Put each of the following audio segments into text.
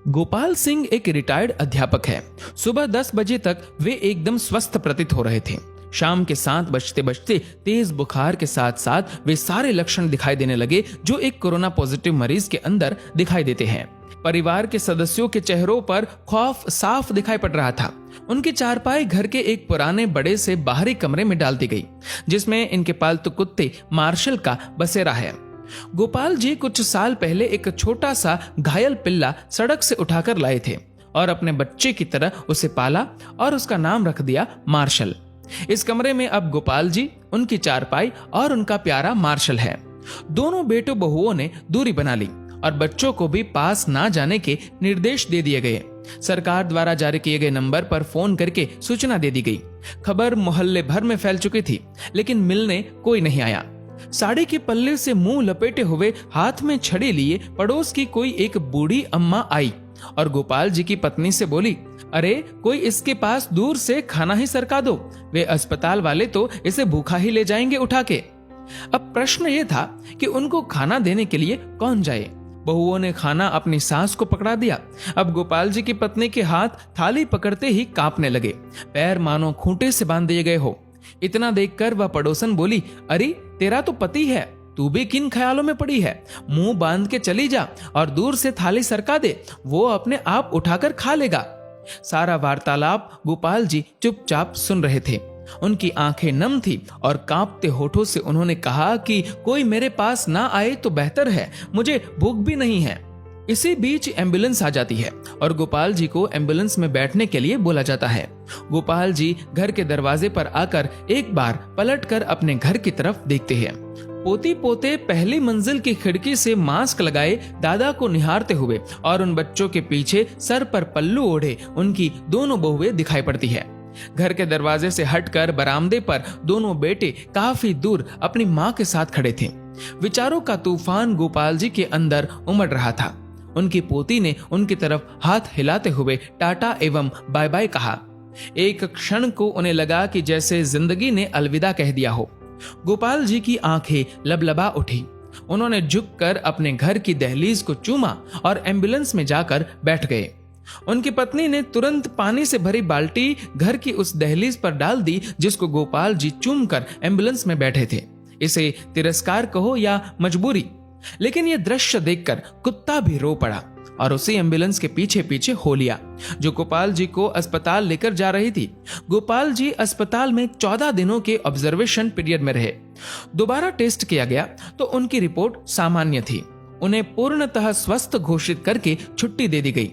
गोपाल सिंह एक रिटायर्ड अध्यापक है। सुबह 10 बजे तक वे एकदम स्वस्थ प्रतीत हो रहे थे। शाम के 7 बजते बजते तेज बुखार के साथ साथ वे सारे लक्षण दिखाई देने लगे जो एक कोरोना पॉजिटिव मरीज के अंदर दिखाई देते हैं। परिवार के सदस्यों के चेहरों पर खौफ साफ दिखाई पड़ रहा था। उनकी चारपाई घर के एक पुराने बड़े से बाहरी कमरे में डाल दी गई, जिसमें इनके पालतू कुत्ते मार्शल का बसेरा है। गोपाल जी कुछ साल पहले एक छोटा सा घायल पिल्ला सड़क से उठाकर लाए थे और अपने बच्चे की तरह उसे पाला और उसका नाम रख दिया मार्शल। इस कमरे में अब गोपाल जी, उनकी चारपाई और उनका प्यारा मार्शल है। दोनों बेटों बहुओं ने दूरी बना ली और बच्चों को भी पास ना जाने के निर्देश दे दिए गए। सरकार द्वारा जारी किए गए नंबर पर फोन करके सूचना दे दी गई। खबर मोहल्ले भर में फैल चुकी थी, लेकिन मिलने कोई नहीं आया। साड़ी के पल्ले से मुंह लपेटे हुए, हाथ में छड़ी लिए पड़ोस की कोई एक बूढ़ी अम्मा आई और गोपाल जी की पत्नी से बोली, अरे कोई इसके पास दूर से खाना ही सरका दो, वे अस्पताल वाले तो इसे भूखा ही ले जाएंगे उठा के। अब प्रश्न ये था कि उनको खाना देने के लिए कौन जाए। बहुओं ने खाना अपनी सास को पकड़ा दिया। अब गोपाल जी की पत्नी के हाथ थाली पकड़ते ही कांपने लगे, पैर मानो खूंटे से बांध दिए गए हो। इतना देखकर वह पड़ोसन बोली, अरे तेरा तो पति है, तू भी किन ख्यालों में पड़ी है? मुंह बांध के चली जा और दूर से थाली सरका दे, वो अपने आप उठाकर खा लेगा। सारा वार्तालाप गोपाल जी चुपचाप सुन रहे थे। उनकी आंखें नम थी और कांपते होठों से उन्होंने कहा कि कोई मेरे पास ना आए तो बेहतर है, मुझे भूख भी नहीं है। इसी बीच एम्बुलेंस आ जाती है और गोपाल जी को एम्बुलेंस में बैठने के लिए बोला जाता है। गोपाल जी घर के दरवाजे पर आकर एक बार पलटकर अपने घर की तरफ देखते हैं। पोती पोते पहली मंजिल की खिड़की से मास्क लगाए दादा को निहारते हुए और उन बच्चों के पीछे सर पर पल्लू ओढ़े उनकी दोनों बहुएं दिखाई पड़ती है। घर के दरवाजे से हटकर बरामदे पर दोनों बेटे काफी दूर अपनी मां के साथ खड़े थे। विचारों का तूफान गोपाल जी के अंदर उमड़ रहा था। उनकी पोती ने उनकी तरफ हाथ हिलाते हुए टाटा एवं बाय बाय कहा। एक क्षण को उन्हें लगा कि जैसे जिंदगी ने अलविदा कह दिया हो। गोपाल जी की आंखें लबलबा उठी। उन्होंने झुककर अपने घर की दहलीज को चूमा और एम्बुलेंस में जाकर बैठ गए। उनकी पत्नी ने तुरंत पानी से भरी बाल्टी घर की उस दहलीज पर डाल दी जिसको गोपाल जी चूमकर एम्बुलेंस में बैठे थे। इसे तिरस्कार कहो या मजबूरी, लेकिन यह दृश्य देखकर कुत्ता भी रो पड़ा और उसी एम्बुलेंस के पीछे पीछे हो लिया जो गोपाल जी को अस्पताल लेकर जा रही थी। गोपाल जी अस्पताल में 14 दिनों के ऑब्जर्वेशन पीरियड में रहे। दोबारा टेस्ट किया गया तो उनकी रिपोर्ट सामान्य थी। उन्हें पूर्णतः स्वस्थ घोषित करके छुट्टी दे दी गई।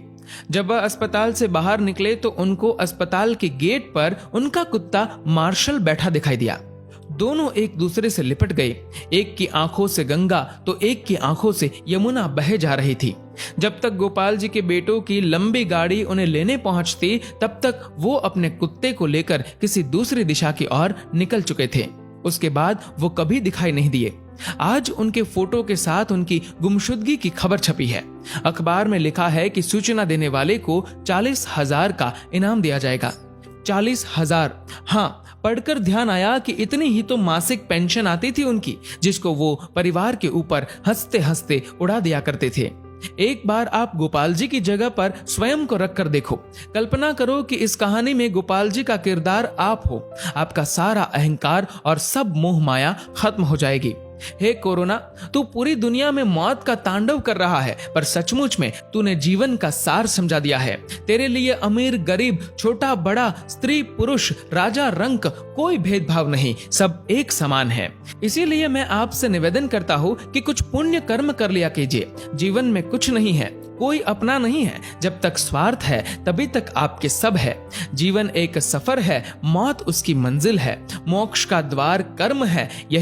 जब वह अस्पताल से बाहर निकले तो उनको अस्पताल के गेट पर उनका कुत्ता मार्शल बैठा दिखाई दिया। दोनों एक दूसरे से लिपट गए। एक की आंखों से गंगा तो एक की आंखों से यमुना बहे जा रही थी। जब तक गोपाल जी के बेटों की लंबी गाड़ी उन्हें लेने पहुंचती, तब तक वो अपने कुत्ते को लेकर किसी दूसरी दिशा की ओर निकल चुके थे। उसके बाद वो कभी दिखाई नहीं दिए। आज उनके फोटो के साथ उनकी गुमशुदगी की खबर छपी है। अखबार में लिखा है कि सूचना देने वाले को 40,000 का इनाम दिया जाएगा। 40,000। हाँ, पढ़कर ध्यान आया कि इतनी ही तो मासिक पेंशन आती थी उनकी, जिसको वो परिवार के ऊपर हंसते हंसते उड़ा दिया करते थे। एक बार आप गोपाल जी की जगह पर स्वयं को रखकर देखो। कल्पना करो कि इस कहानी में गोपाल जी का किरदार आप हो। आपका सारा अहंकार और सब मोह माया खत्म हो जाएगी। हे कोरोना, तू पूरी दुनिया में मौत का तांडव कर रहा है, पर सचमुच में तूने जीवन का सार समझा दिया है। तेरे लिए अमीर गरीब, छोटा बड़ा, स्त्री पुरुष, राजा रंक कोई भेदभाव नहीं, सब एक समान है। इसीलिए मैं आपसे निवेदन करता हूँ कि कुछ पुण्य कर्म कर लिया कीजिए। जीवन में कुछ नहीं है, कोई अपना नहीं है। जब तक स्वार्थ है तभी तक आपके सब है। जीवन एक सफर है, मौत उसकी मंजिल है। मोक्ष का द्वार कर्म है।